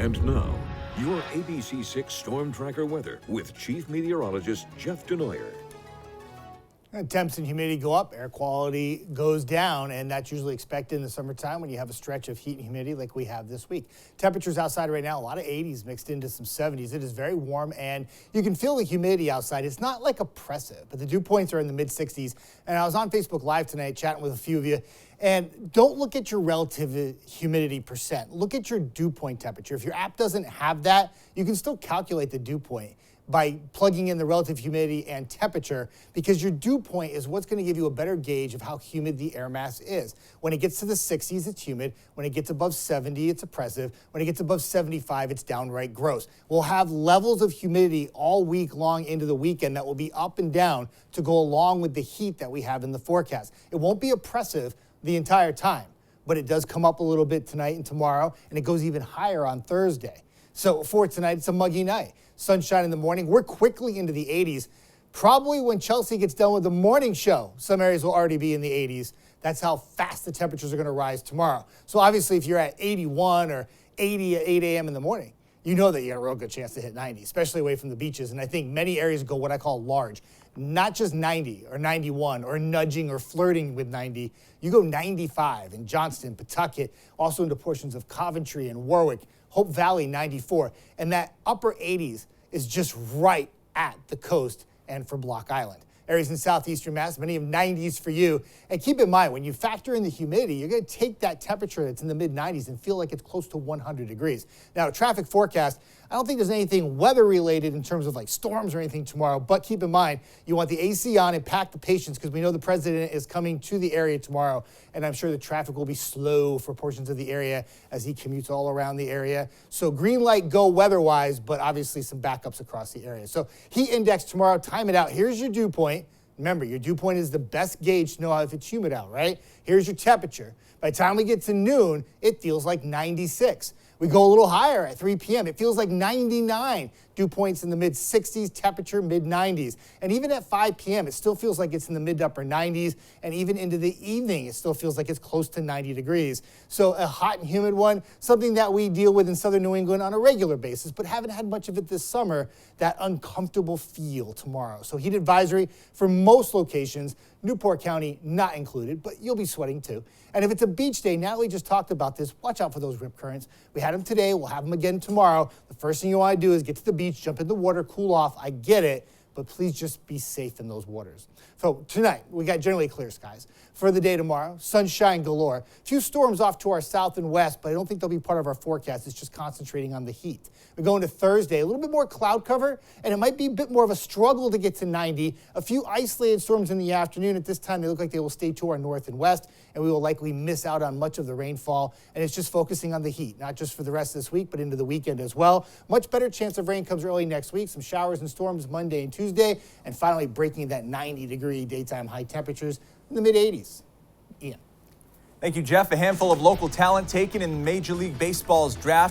And now, your ABC6 Storm Tracker weather with Chief Meteorologist Jeff Denoyer. Temps and humidity go up, air quality goes down, and that's usually expected in the summertime when you have a stretch of heat and humidity like we have this week. Temperatures outside right now, a lot of 80s mixed into some 70s. It is very warm, and you can feel the humidity outside. It's not like oppressive, but the dew points are in the mid-60s. And I was on Facebook Live tonight chatting with a few of you. And don't look at your relative humidity percent. Look at your dew point temperature. If your app doesn't have that, you can still calculate the dew point by plugging in the relative humidity and temperature, because your dew point is what's going to give you a better gauge of how humid the air mass is. When it gets to the 60s, it's humid. When it gets above 70, it's oppressive. When it gets above 75, it's downright gross. We'll have levels of humidity all week long into the weekend that will be up and down to go along with the heat that we have in the forecast. It won't be oppressive the entire time, but it does come up a little bit tonight and tomorrow, and it goes even higher on Thursday. So for tonight, it's a muggy night. Sunshine in the morning. We're quickly into the 80s. Probably when Chelsea gets done with the morning show, some areas will already be in the 80s. That's how fast the temperatures are going to rise tomorrow. So obviously, if you're at 81 or 80 at 8 a.m. in the morning, you know that you got a real good chance to hit 90, especially away from the beaches. And I think many areas go what I call large, not just 90 or 91 or nudging or flirting with 90. You go 95 in Johnston, Pawtucket, also into portions of Coventry and Warwick, Hope Valley 94. And that upper 80s is just right at the coast and for Block Island. Areas in southeastern Mass, many of 90s for you. And keep in mind, when you factor in the humidity, you're going to take that temperature that's in the mid-90s and feel like it's close to 100 degrees. Now, traffic forecast, I don't think there's anything weather-related in terms of like storms or anything tomorrow, but keep in mind, you want the AC on and pack the patience, because we know the president is coming to the area tomorrow, and I'm sure the traffic will be slow for portions of the area as he commutes all around the area. So green light go weather-wise, but obviously some backups across the area. So heat index tomorrow, time it out. Here's your dew point. Remember, your dew point is the best gauge to know if it's humid out, right? Here's your temperature. By the time we get to noon, it feels like 96. We go a little higher at 3 p.m. It feels like 99. Dew points in the mid-60s, temperature mid-90s. And even at 5 p.m., it still feels like it's in the mid-upper 90s. And even into the evening, it still feels like it's close to 90 degrees. So a hot and humid one, something that we deal with in southern New England on a regular basis, but haven't had much of it this summer, that uncomfortable feel tomorrow. So heat advisory for most locations, Newport County not included, but you'll be sweating too. And if it's a beach day, Natalie just talked about this, watch out for those rip currents. We had them today, we'll have them again tomorrow. The first thing you want to do is get to the beach, jump in the water, cool off. I get it, but please just be safe in those waters. So tonight, we got generally clear skies. For the day tomorrow, sunshine galore. A few storms off to our south and west, but I don't think they'll be part of our forecast. It's just concentrating on the heat. We're going to Thursday, a little bit more cloud cover, and it might be a bit more of a struggle to get to 90. A few isolated storms in the afternoon. At this time, they look like they will stay to our north and west, and we will likely miss out on much of the rainfall. And it's just focusing on the heat, not just for the rest of this week, but into the weekend as well. Much better chance of rain comes early next week. Some showers and storms Monday and Tuesday, and finally breaking that 90-degree daytime high temperatures in the mid-80s. Ian. Thank you, Jeff. A handful of local talent taken in Major League Baseball's draft.